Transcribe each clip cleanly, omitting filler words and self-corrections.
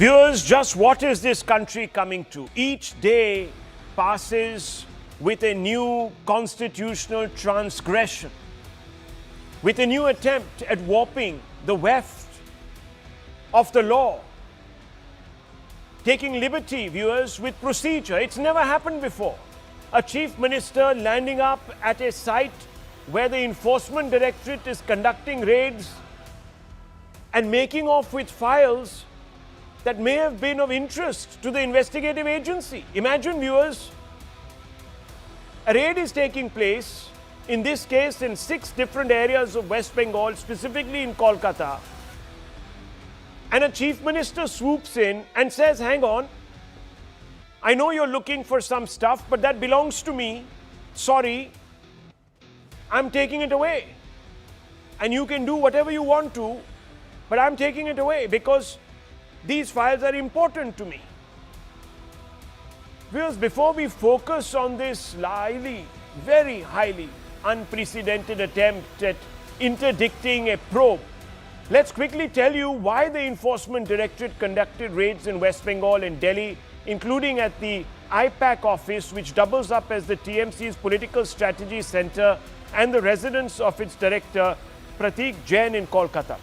Viewers, just what is this country coming to? Each day passes with a new constitutional transgression, with a new attempt at warping the weft of the law, taking liberty, viewers, with procedure. It's never happened before. A chief minister landing up at a site where the Enforcement Directorate is conducting raids and making off with files that may have been of interest to the investigative agency. Imagine, viewers, a raid is taking place, in this case in 6 different areas of West Bengal, specifically in Kolkata, and a chief minister swoops in and says, hang on, I know you're looking for some stuff, but that belongs to me. Sorry, I'm taking it away. And you can do whatever you want to, but I'm taking it away because these files are important to me. Viewers, before we focus on this very highly unprecedented attempt at interdicting a probe, let's quickly tell you why the Enforcement Directorate conducted raids in West Bengal and Delhi, including at the IPAC office, which doubles up as the TMC's political strategy center, and the residence of its director, Pratik Jain, in Kolkata.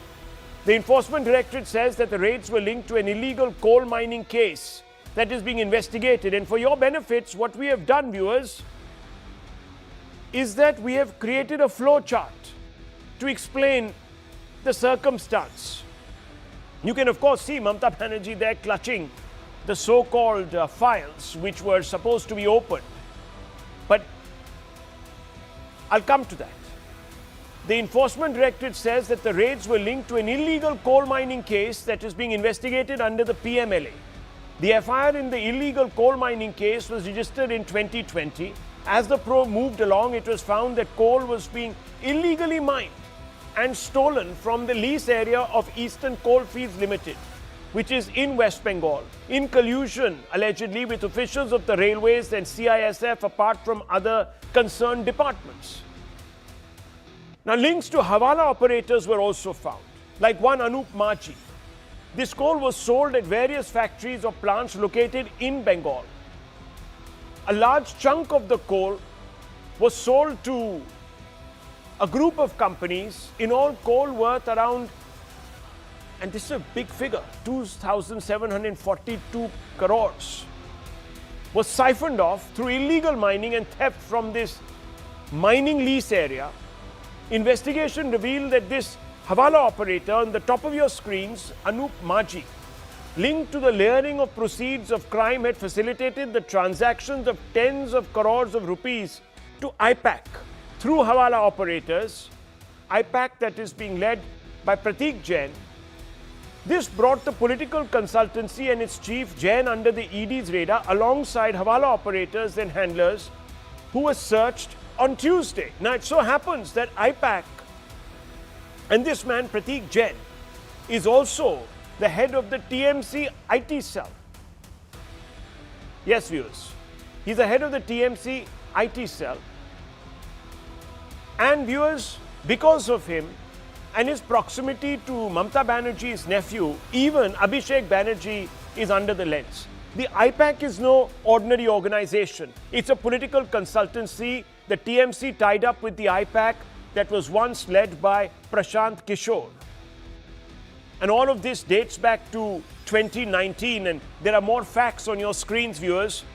The Enforcement Directorate says that the raids were linked to an illegal coal mining case that is being investigated. And for your benefits, what we have done, viewers, is that we have created a flow chart to explain the circumstance. You can, of course, see Mamata Banerjee there clutching the so-called files which were supposed to be opened. But I'll come to that. The Enforcement Directorate says that the raids were linked to an illegal coal mining case that is being investigated under the PMLA. The FIR in the illegal coal mining case was registered in 2020. As the probe moved along, it was found that coal was being illegally mined and stolen from the lease area of Eastern Coalfields Limited, which is in West Bengal, in collusion, allegedly, with officials of the railways and CISF, apart from other concerned departments. Now, links to Hawala operators were also found, like one Anup Maji. This coal was sold at various factories or plants located in Bengal. A large chunk of the coal was sold to a group of companies, in all coal worth around, and this is a big figure, 2,742 crores, was siphoned off through illegal mining and theft from this mining lease area. Investigation revealed that this Hawala operator on the top of your screens, Anup Maji, linked to the layering of proceeds of crime, had facilitated the transactions of tens of crores of rupees to ipac through Hawala operators, ipac that is being led by Pratik Jain. This brought the political consultancy and its chief Jain under the ED's radar alongside Hawala operators and handlers who were searched on Tuesday. Now, it so happens that ipac and this man, Pratik Jain, is also the head of the TMC IT cell. Yes, viewers, he's the head of the TMC IT cell. And viewers, because of him and his proximity to Mamata Banerjee's nephew, even Abhishek Banerjee is under the lens. The ipac is no ordinary organization. It's a political consultancy. The TMC tied up with the ipac that was once led by Prashant Kishore. And all of this dates back to 2019, and there are more facts on your screens, viewers,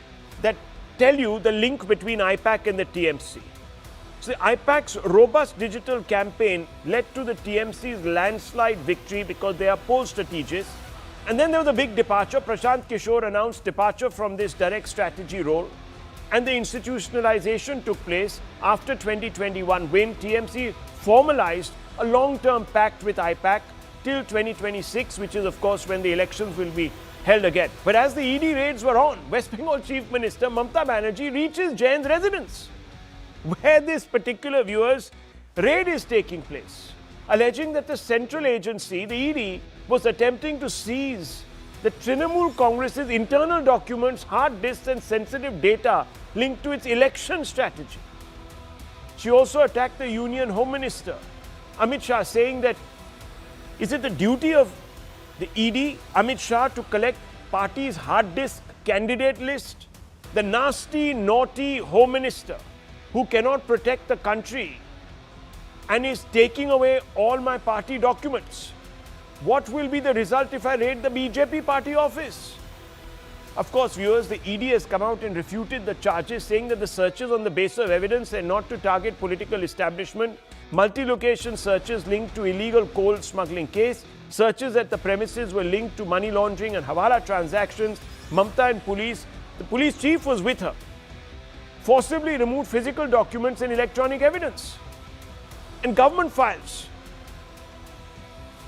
that tell you the link between ipac and the TMC. So the IPAC's robust digital campaign led to the TMC's landslide victory because they are poll strategists. And then there was a big departure. Prashant Kishore announced departure from this direct strategy role. And the institutionalization took place after 2021, when TMC formalized a long-term pact with ipac till 2026, which is, of course, when the elections will be held again. But as the ED raids were on, West Bengal Chief Minister Mamata Banerjee reaches Jain's residence, where this particular, viewers, raid is taking place, alleging that the central agency, the ED, was attempting to seize the Trinamool Congress's internal documents, hard disks and sensitive data linked to its election strategy. She also attacked the Union Home Minister, Amit Shah, saying that, is it the duty of the ED, Amit Shah, to collect party's hard disk candidate list, the nasty, naughty Home Minister who cannot protect the country and is taking away all my party documents. What will be the result if I raid the BJP party office? Of course, viewers, the ED has come out and refuted the charges, saying that the searches on the basis of evidence and not to target political establishment, multi-location searches linked to illegal coal smuggling case, searches at the premises were linked to money laundering and Hawala transactions. Mamata and police, the police chief was with her, forcibly removed physical documents and electronic evidence and government files.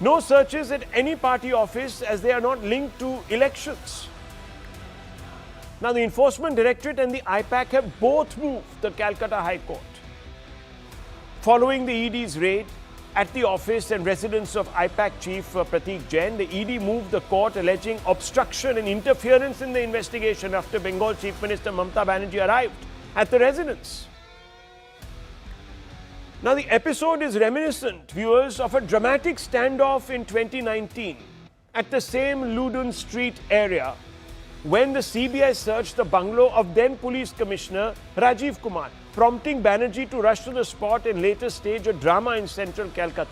No searches at any party office as they are not linked to elections. Now, the Enforcement Directorate and the I-PAC have both moved the Kolkata High Court. Following the ED's raid at the office and residence of ipac chief Prateek Jain, the ED moved the court alleging obstruction and interference in the investigation after Bengal Chief Minister Mamata Banerjee arrived at the residence. Now, the episode is reminiscent, viewers, of a dramatic standoff in 2019 at the same Ludon Street area when the CBI searched the bungalow of then Police Commissioner Rajiv Kumar, prompting Banerjee to rush to the spot and later stage a drama in central Kolkata.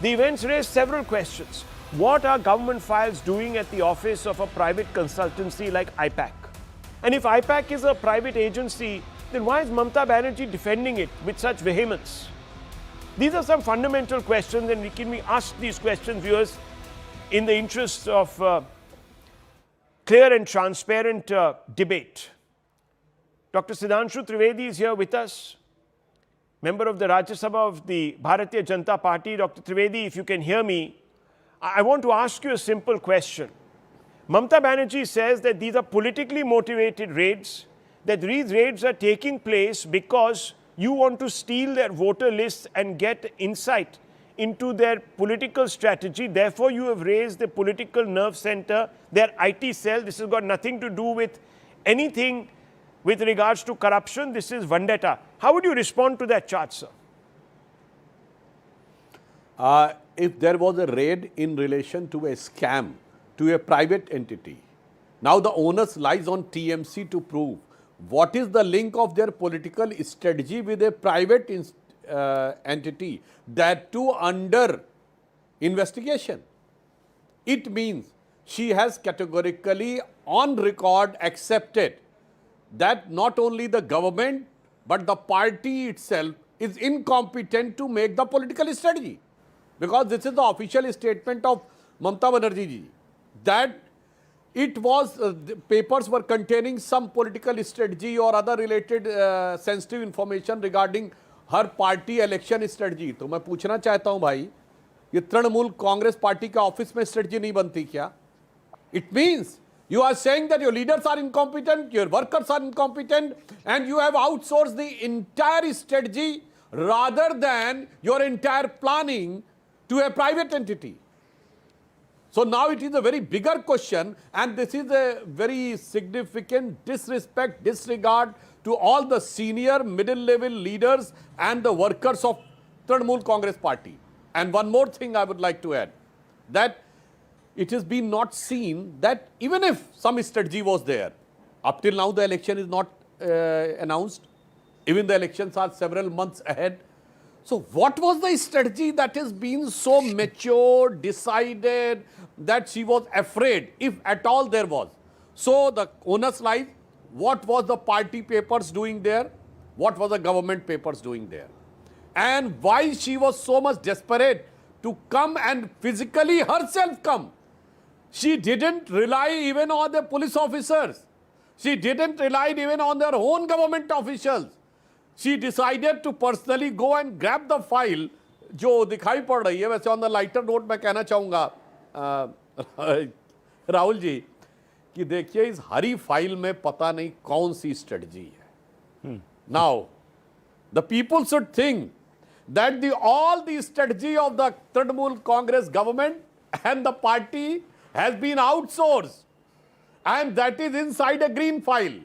The events raised several questions. What are government files doing at the office of a private consultancy like ipac? And if ipac is a private agency, then why is Mamata Banerjee defending it with such vehemence? These are some fundamental questions, and we can ask these questions, viewers, in the interest of clear and transparent debate. Dr. Sudhanshu Trivedi is here with us, member of the Rajya Sabha of the Bharatiya Janata Party. Dr. Trivedi, if you can hear me, I want to ask you a simple question. Mamata Banerjee says that these are politically motivated raids, that these raids are taking place because you want to steal their voter lists and get insight into their political strategy. Therefore, you have raised the political nerve center, their IT cell. This has got nothing to do with anything with regards to corruption. This is vendetta. How would you respond to that charge, sir? If there was a raid in relation to a scam to a private entity, now the onus lies on TMC to prove what is the link of their political strategy with a private entity, that too under investigation. It means she has categorically on record accepted that not only the government but the party itself is incompetent to make the political strategy. Because this is the official statement of Mamata Banerjee ji, that it was, the papers were containing some political strategy or other related sensitive information regarding her party election strategy. तो मैं पूछना चाहता हूं भाई, ये Trinamool Congress party के office में strategy नहीं बनती क्या? It means you are saying that your leaders are incompetent, your workers are incompetent, and you have outsourced the entire strategy rather than your entire planning to a private entity. So now it is a very bigger question, and this is a very significant disrespect, disregard to all the senior, middle-level leaders and the workers of Trinamool Congress party. And one more thing I would like to add, that it has been not seen that even if some strategy was there, up till now the election is not announced, even the elections are several months ahead. So what was the strategy that has been so mature, decided, that she was afraid, if at all there was? So the onus lies, what was the party papers doing there? What was the government papers doing there? And why she was so much desperate to come and physically herself come? She didn't rely even on the police officers. She didn't rely even on their own government officials. She decided to personally go and grab the file जो दिखाई पड़ रही है. वैसे on the lighter note मैं कहना चाहूँगा राहुल जी कि देखिए इस हरी फाइल में पता नहीं कौन सी स्ट्रेटजी है. Now the people should think that all the strategy of the Trinamool Congress government and the party has been outsourced, and that is inside a green file.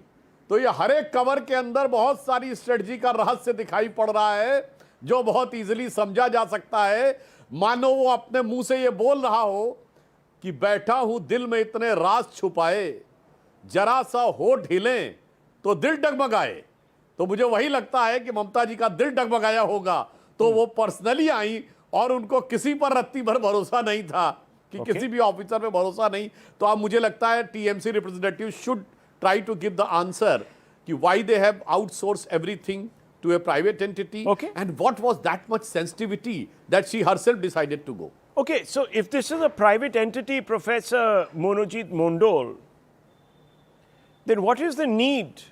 तो ये हर एक कवर के अंदर बहुत सारी स्ट्रेटजी का रहस्य दिखाई पड़ रहा है जो बहुत इजीली समझा जा सकता है. मानो वो अपने मुंह से ये बोल रहा हो कि बैठा हूं दिल में इतने राज छुपाए, जरा सा होठ हिले तो दिल डगमगाए। तो मुझे वही लगता है कि ममता जी का दिल डगमगाया होगा, तो वो पर्सनली आई और उनको किसी पर रत्ती भर भरोसा नहीं था कि किसी भी ऑफिसर पे भरोसा नहीं। तो अब मुझे लगता है TMC representative should try to give the answer कि why they have outsource everything to a private entity, Okay. and what was that much sensitivity that she herself decided to go. Okay, so if this is a private entity, Professor Monojit Mondol, then what is the need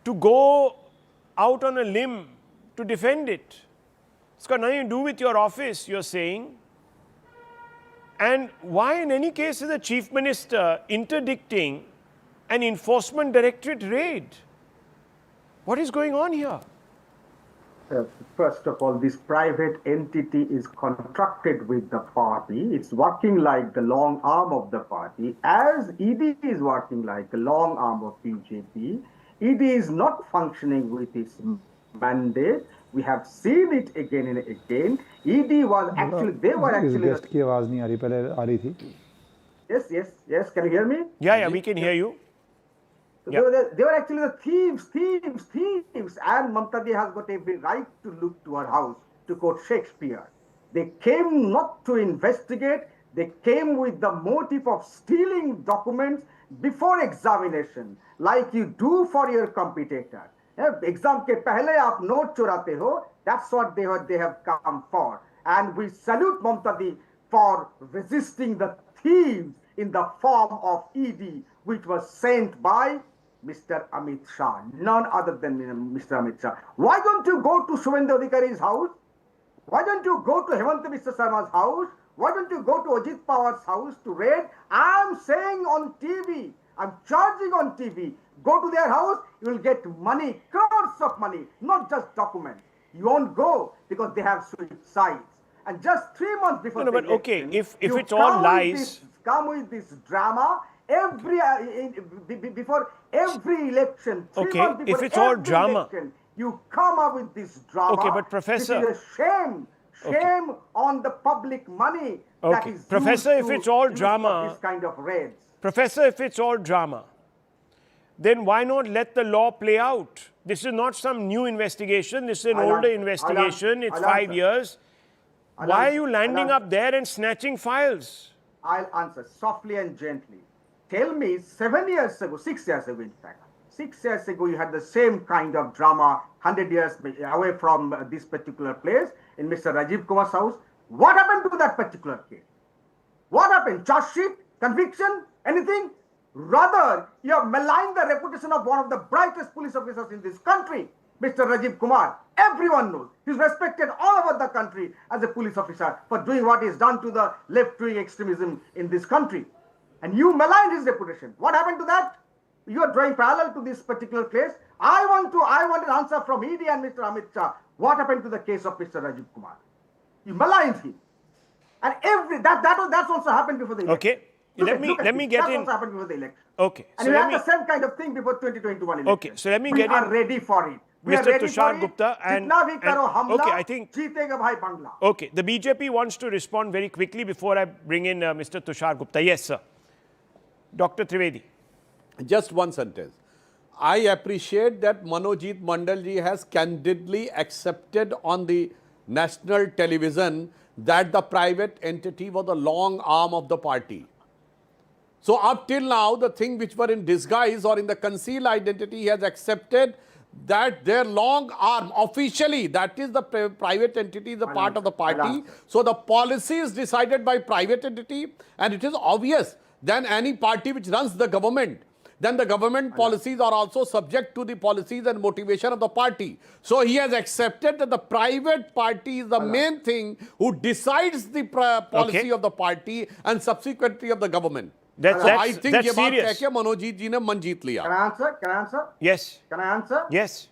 to go out on a limb to defend it? It's got nothing to do with your office, you're saying. And why in any case is the Chief Minister interdicting an Enforcement Directorate raid? What is going on here? First of all, this private entity is contracted with the party. It's working like the long arm of the party, as ED is working like the long arm of BJP. ED is not functioning with its mandate. We have seen it again and again. ED was actually, they were actually. Guest की आवाज नहीं आ रही, पहले आ रही थी. Yes. Can you hear me? Yeah, we can hear you. They were actually the thieves. And Mamata ji has got every right to look to her house, to quote Shakespeare. They came not to investigate, they came with the motive of stealing documents before examination, like you do for your competitor. Exam ke pehle aap note churate ho, that's what they have come for. And we salute Mamata ji for resisting the thieves in the form of ED, which was sent by Mr. Amit Shah, none other than Mr. Amit Shah. Why don't you go to Shuvendra Adhikari's house? Why don't you go to Hemanta Mr. Sharma's house? Why don't you go to Ajit Pawar's house to raid? I'm saying on TV, I'm charging on TV, go to their house, you will get money, crores of money, not just documents. You won't go because they have switched sides. And just 3 months before the election, okay, if it's all lies, come with this drama. Before every election, 3 okay, months before if it's all every drama, election, you come up with this drama. Okay, but Professor, this is a shame on the public money that Okay. is Professor, used if it's all for drama, this kind of raids. Professor, if it's all drama, then why not let the law play out? This is not some new investigation. This is an older investigation. It's 5 years. Why are you landing up there and snatching files? I'll answer softly and gently. Tell me, 7 years ago, 6 years ago, in fact, 6 years ago, you had the same kind of drama 100 years away from this particular place in Mr. Rajiv Kumar's house. What happened to that particular case? What happened? Charge sheet? Conviction? Anything? Rather, you have maligned the reputation of one of the brightest police officers in this country, Mr. Rajiv Kumar. Everyone knows. He's respected all over the country as a police officer for doing what he's done to the left-wing extremism in this country. And you maligned his reputation. What happened to that? You are drawing parallel to this particular case. I want an answer from ED and Mr. Amit Shah. What happened to the case of Mr. Rajiv Kumar? You maligned him. And that's also happened before the election. Okay. Let me get that's in. also happened before the election. Okay. And So we let had me, the same kind of thing before 2021 election. Okay, so let me we get are in. ready for it. We are Mr. ready Tushar for it. Gupta and- Jitna bhi karo hamla, okay, I think- jeetega bhai Bangla. Okay, the BJP wants to respond very quickly before I bring in Mr. Tushar Gupta. Yes, sir. Dr. Trivedi. Just one sentence. I appreciate that Manojit Mandalji has candidly accepted on the national television that the private entity was the long arm of the party. So up till now, the thing which were in disguise or in the concealed identity, he has accepted that their long arm officially, that is the private entity, is a part of the party. So the policy is decided by private entity, and it is obvious then any party which runs the government, then the government policies are also subject to the policies and motivation of the party. So he has accepted that the private party is the main thing who decides the policy of the party and subsequently of the government. I think that's ये बात कह serious. के मनोजीत जी ने मन जीत लिया. Can I answer? Can I answer? Yes. Can I answer? Yes.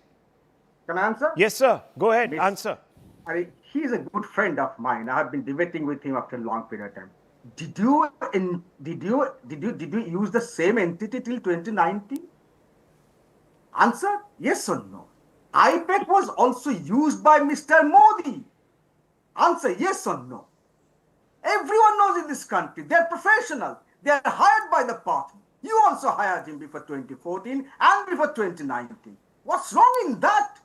Can I answer? Yes, sir. Go ahead. Miss- Answer. He's a good friend of mine. I have been debating with him after a long period of time. Did you use the same entity till 2019? Answer: yes or no. IPAC was also used by Mr. Modi. Answer yes or no. Everyone knows in this country, they're professional. They're hired by the party. You also hired him before 2014 and before 2019. What's wrong in that?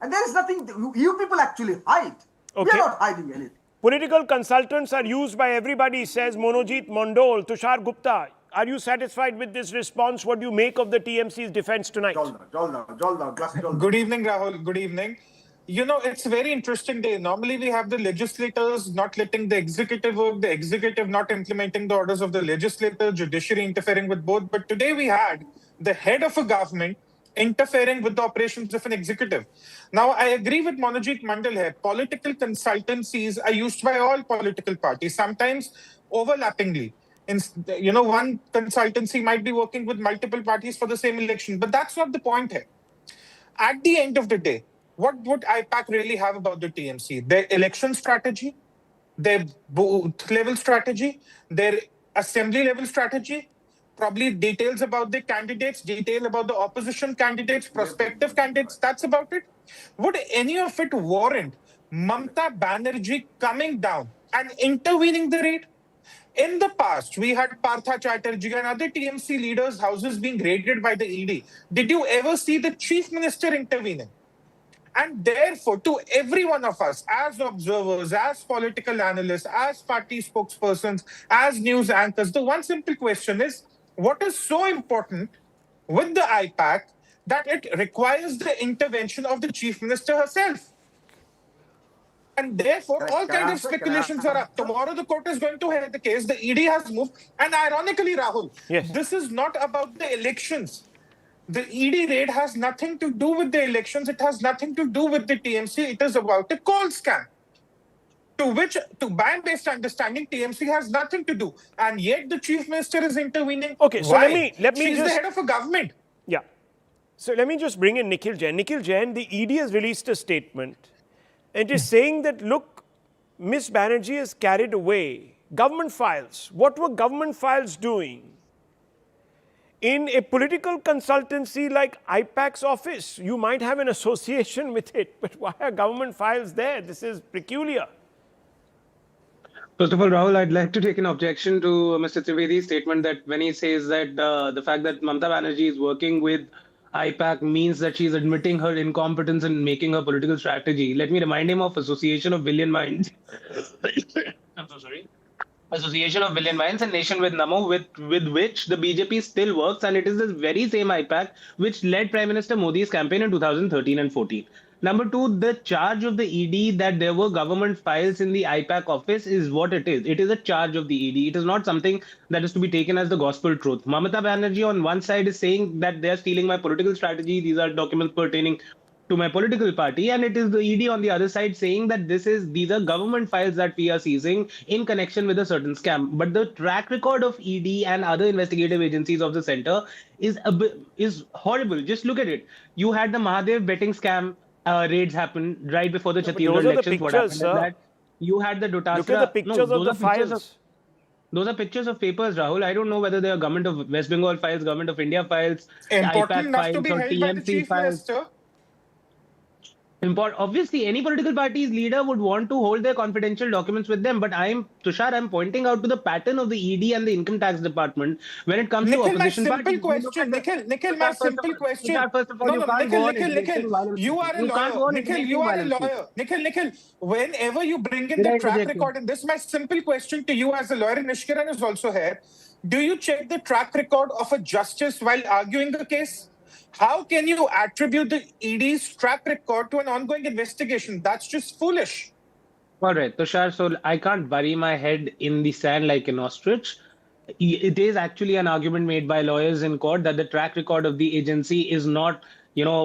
And there is nothing you people actually hide. We Okay. are not hiding anything. Political consultants are used by everybody, says Monojit Mondol. Tushar Gupta, are you satisfied with this response? What do you make of the TMC's defense tonight? Good evening, Rahul. Good evening. You know, it's a very interesting day. Normally, we have the legislators not letting the executive work, the executive not implementing the orders of the legislature, judiciary interfering with both. But today we had the head of a government interfering with the operations of an executive. Now, I agree with Monojit Mandal here. Political consultancies are used by all political parties, sometimes overlappingly. One consultancy might be working with multiple parties for the same election, but that's not the point here. At the end of the day, what would IPAC really have about the TMC? Their election strategy, their booth level strategy, their assembly level strategy, probably details about the candidates, detail about the opposition candidates, prospective candidates. That's about it. Would any of it warrant Mamata Banerjee coming down and intervening the raid? In the past, we had Partha Chatterjee and other TMC leaders' houses being raided by the ED. Did you ever see the chief minister intervening? And therefore, to every one of us, as observers, as political analysts, as party spokespersons, as news anchors, the one simple question is, what is so important with the IPAC that it requires the intervention of the chief minister herself? And therefore, all kinds of speculations are up. Tomorrow, the court is going to hear the case. The ED has moved. And ironically, Rahul, Yes. this is not about the elections. The ED raid has nothing to do with the elections. It has nothing to do with the TMC. It is about a coal scam, to which, to ban-based understanding, TMC has nothing to do. And yet the chief minister is intervening. Okay, so Why? let me She's just... the head of a government. Yeah. So let me just bring in Nikhil Jain. Nikhil Jain, the ED has released a statement. It is saying that, look, Ms. Banerjee has carried away government files. What were government files doing? In a political consultancy like IPAC's office, you might have an association with it, but why are government files there? This is peculiar. First of all, Rahul, I'd like to take an objection to Mr. Trivedi's statement that when he says that the fact that Mamata Banerjee is working with IPAC means that she's admitting her incompetence in making her political strategy. Let me remind him of Association of Billion Minds. I'm so sorry. Association of Billion Minds and Nation with Namo, with which the BJP still works, and it is this very same IPAC which led Prime Minister Modi's campaign in 2013 and 14. Number two, the charge of the ED that there were government files in the IPAC office is what it is. It is a charge of the ED. It is not something that is to be taken as the gospel truth. Mamata Banerjee on one side is saying that they are stealing my political strategy. These are documents pertaining to my political party, and it is the ED on the other side saying that these are government files that we are seizing in connection with a certain scam. But the track record of ED and other investigative agencies of the center is horrible. Just look at it. You had the Mahadev betting scam raids happen right before the Chhattisgarh elections. What happened is that you had the Dotasra. Look at the pictures of the files. Those are pictures of papers, Rahul. I don't know whether they are Government of West Bengal files, Government of India files, Important IPAC enough files, to be or held by the TMC chief files. minister. Obviously, any political party's leader would want to hold their confidential documents with them. But Tushar, I'm pointing out to the pattern of the ED and the Income Tax Department when it comes to opposition parties. Nikhil, my simple question. First of all, Nikhil, you are a lawyer. Nikhil, you are a lawyer. Nikhil, whenever you bring in the track record, and this is my simple question to you as a lawyer, and Nishkiran is also here. Do you check the track record of a justice while arguing the case? How can you attribute the ED's track record to an ongoing investigation? That's just foolish. All right, Tushar, so I can't bury my head in the sand like an ostrich. It is actually an argument made by lawyers in court that the track record of the agency is not,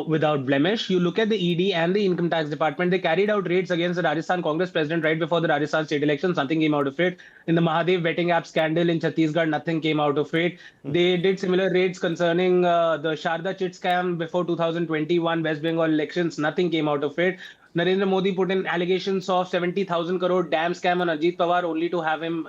without blemish. You look at the ED and the Income Tax Department, they carried out raids against the Rajasthan Congress president right before the Rajasthan state elections. Nothing came out of it. In the Mahadev betting app scandal in Chhattisgarh, nothing came out of it. They did similar raids concerning the Sharda chit scam before 2021 West Bengal elections. Nothing came out of it. Narendra Modi put in allegations of 70,000 crore dam scam on Ajit Pawar only to have him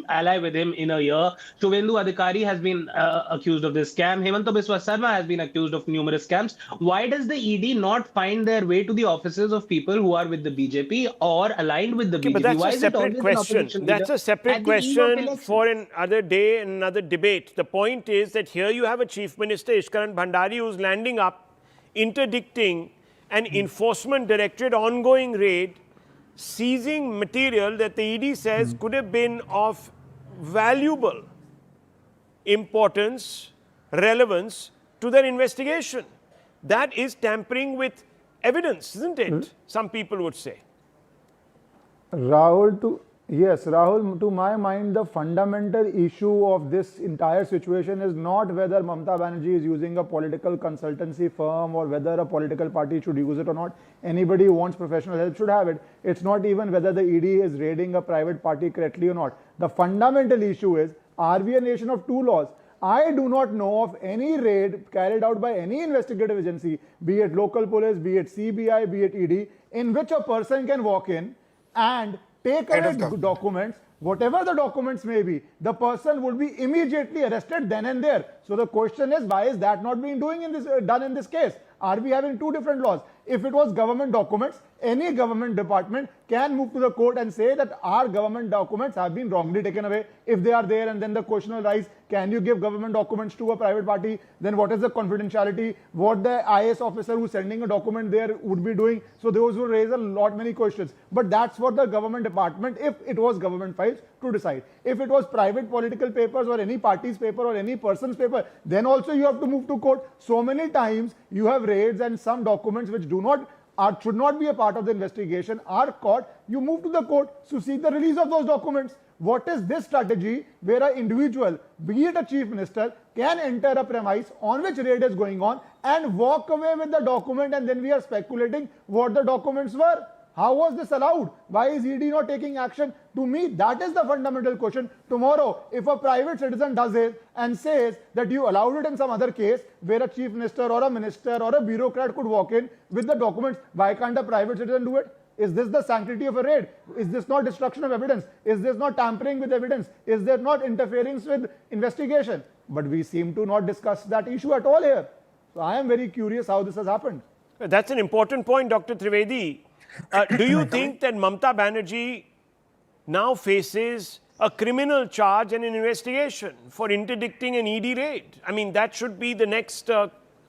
ally with him in a year. Shubhendu Adhikari has been accused of this scam. Hemanta Biswa Sarma has been accused of numerous scams. Why does the ED not find their way to the offices of people who are with the BJP or aligned with the Okay, BJP? but that's Why a is it separate always an question. opposition leader That's a separate at the eve of question elections? for another day and another debate. The point is that here you have a Chief Minister, Ishkaran Bhandari, who's landing up, interdicting an Enforcement Directorate ongoing raid, seizing material that the ED says could have been of valuable importance, relevance to their investigation. That is tampering with evidence, isn't it? Some people would say. Rahul, to my mind, the fundamental issue of this entire situation is not whether Mamata Banerjee is using a political consultancy firm or whether a political party should use it or not. Anybody who wants professional help should have it. It's not even whether the ED is raiding a private party correctly or not. The fundamental issue is, are we a nation of two laws? I do not know of any raid carried out by any investigative agency, be it local police, be it CBI, be it ED, in which a person can walk in and take away documents, whatever the documents may be, the person would be immediately arrested then and there. So the question is, why is that not being done in this case? Are we having two different laws? If it was government documents, any government department can move to the court and say that our government documents have been wrongly taken away if they are there, and then the question will rise, can you give government documents to a private party? Then what is the confidentiality? What the IAS officer who's sending a document there would be doing? So those will raise many questions. But that's what the government department, if it was government files, to decide. If it was private political papers or any party's paper or any person's paper, then also you have to move to court. So many times you have raids and some documents which should not be a part of the investigation are caught. You move to the court to seek the release of those documents. What is this strategy where an individual, be it a chief minister, can enter a premise on which raid is going on and walk away with the document, and then we are speculating what the documents were? How was this allowed? Why is ED not taking action? To me, that is the fundamental question. Tomorrow, if a private citizen does it and says that you allowed it in some other case where a chief minister or a minister or a bureaucrat could walk in with the documents, why can't a private citizen do it? Is this the sanctity of a raid? Is this not destruction of evidence? Is this not tampering with evidence? Is there not interference with investigation? But we seem to not discuss that issue at all here. So I am very curious how this has happened. That's an important point, Dr. Trivedi. Do you think that Mamata Banerjee now faces a criminal charge and an investigation for interdicting an ED raid? I mean, that should be the next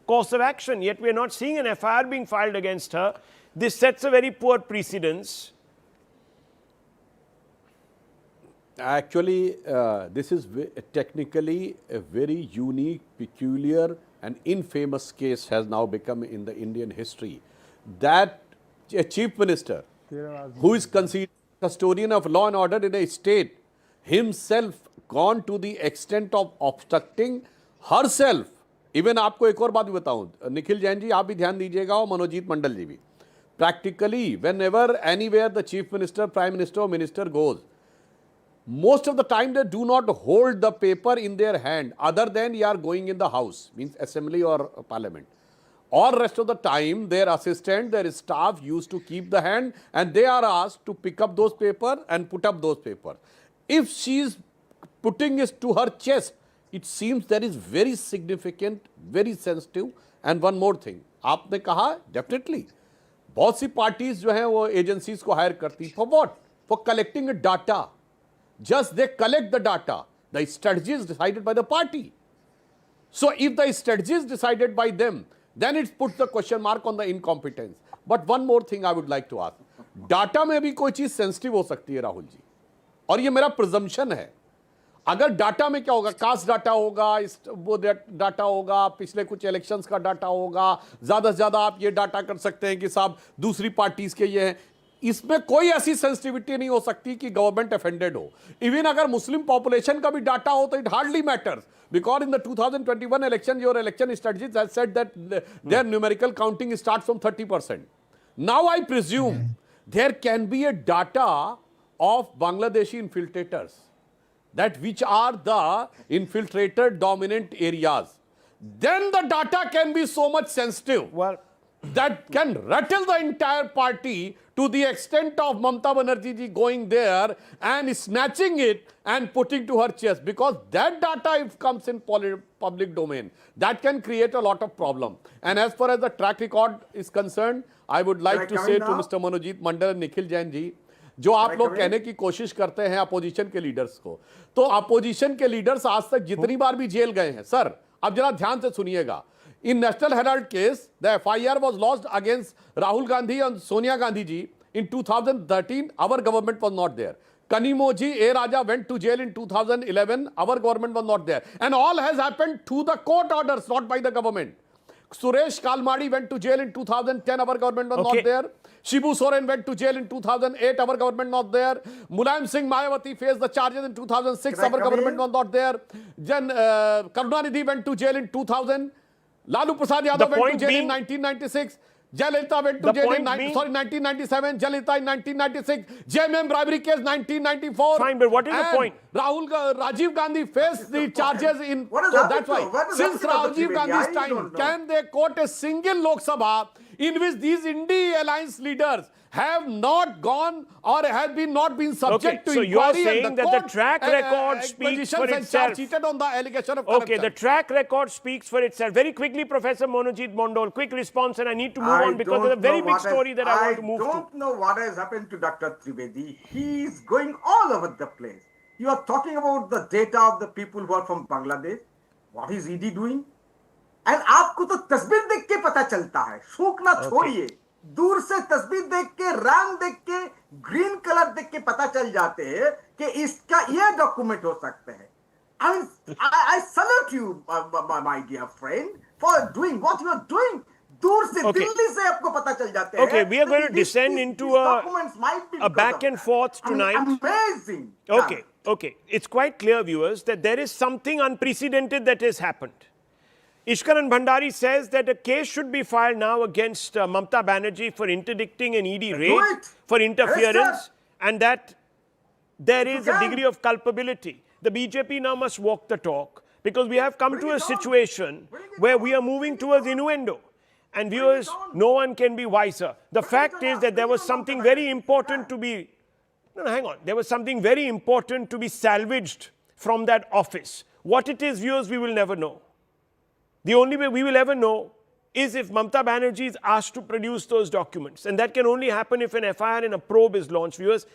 course of action, yet we are not seeing an FIR being filed against her. This sets a very poor precedence. Actually, this is technically a very unique, peculiar and infamous case has now become in the Indian history. That a chief minister who is considered custodian of law and order in a state himself gone to the extent of obstructing herself. Even आपको एक और बात भी बताऊं, निखिल जैन जी आप भी ध्यान दीजिएगा और मनोजीत मंडल जी भी. Practically, whenever anywhere the chief minister, prime minister or minister goes, most of the time they do not hold the paper in their hand other than you are going in the house, means assembly or parliament. All rest of the time, their assistant, their staff used to keep the hand and they are asked to pick up those papers and put up those papers. If she is putting it to her chest, it seems that is very significant, very sensitive. And one more thing, आपने कहा definitely, बहुत सी parties जो हैं वो agencies को hire करती, for what? For collecting data. Just they collect the data. The strategy is decided by the party. So if the strategy is decided by them, then it puts the question mark on the incompetence. But one more thing I would like to ask. Data में भी कोई चीज sensitive हो सकती है राहुल जी, और ये मेरा presumption है. अगर डाटा में क्या होगा, कास्ट डाटा होगा, वो डाटा होगा, पिछले कुछ इलेक्शंस का डाटा होगा, ज्यादा से ज्यादा आप ये डाटा कर सकते हैं कि साहब दूसरी पार्टीज के ये हैं. इसमें कोई ऐसी सेंसिटिविटी नहीं हो सकती कि गवर्नमेंट अफेंडेड हो. इवन अगर मुस्लिम पॉपुलेशन का भी डाटा हो तो it hardly matters, because in the 2021 election your election strategies has said that their numerical counting starts from 30%. Now I presume there can be a data of Bangladeshi infiltrators, that which are the infiltrator dominant areas. Then the data can be so much sensitive. Well, that can rattle the entire party to the extent of Mamata Banerjee ji going there and snatching it and putting to her chest, because that data, if comes in public domain, that can create a lot of problem. And as far as the track record is concerned, I would like to say to Mr. Manojit Mandal and Nikhil Jain ji, जो आप लोग कहने की कोशिश करते हैं opposition के leaders को, तो अपोजिशन के लीडर्स आज तक जितनी बार भी जेल गए हैं, सर अब जरा ध्यान से सुनिएगा. In National Herald case, the FIR was lodged against Rahul Gandhi and Sonia Gandhi ji in 2013. Our government was not there. Kanimoji A. Raja went to jail in 2011. Our government was not there. And all has happened through the court orders, not by the government. Suresh Kalmadi went to jail in 2010. Our government was not there. Shibu Soren went to jail in 2008. Our government not there. Mulayam Singh Mayawati faced the charges in 2006. Our government was not there. Then Karunanidhi went to jail in 2000. Lalu Prasad Yadav went to jail in 1996. Jayalalitha went to jail in 1997. Jayalalitha in 1996. JMM bribery case 1994. Fine, but what is the point? Rajiv Gandhi faced the charges in. So that's why. Since Rajiv Gandhi's time, can they quote a single Lok Sabha in which these Indie alliance leaders have not gone or have not been subject to so inquiry? you are saying that the track record speaks for itself. Cheated on the allegation of corruption. Okay, the track record speaks for itself. Very quickly, Professor Monojit Mondal, quick response, and I need to move on because there's a very big story that I want to move to. I don't know what has happened to Dr. Trivedi. He is going all over the place. You are talking about the data of the people who are from Bangladesh. What is ED doing? And आपको तो तस्वीर देख के पता चलता है, सूखना छोड़िए, दूर से तस्वीर देख के, रंग देख के, ग्रीन कलर देख के पता चल जाते हैं कि इसका ये डॉक्यूमेंट हो सकते हैं. I salute you, my dear friend, for doing what you are doing. दूर से दिल्ली से आपको पता चल जाते हैं. Okay, we are going to descend into a back and forth tonight. Amazing. Okay. It's quite clear, viewers, that there is something unprecedented that has happened. Ishkaran Bhandari says that a case should be filed now against Mamata Banerjee for interdicting an ED raid, for interference, and that there is a degree of culpability. The BJP now must walk the talk, because we have come to a situation where we are moving towards innuendo. And viewers, no one can be wiser. The fact is that there was something very important to be, hang on. There was something very important to be salvaged from that office. What it is, viewers, we will never know. The only way we will ever know is if Mamata Banerjee is asked to produce those documents. And that can only happen if an FIR and a probe is launched, viewers.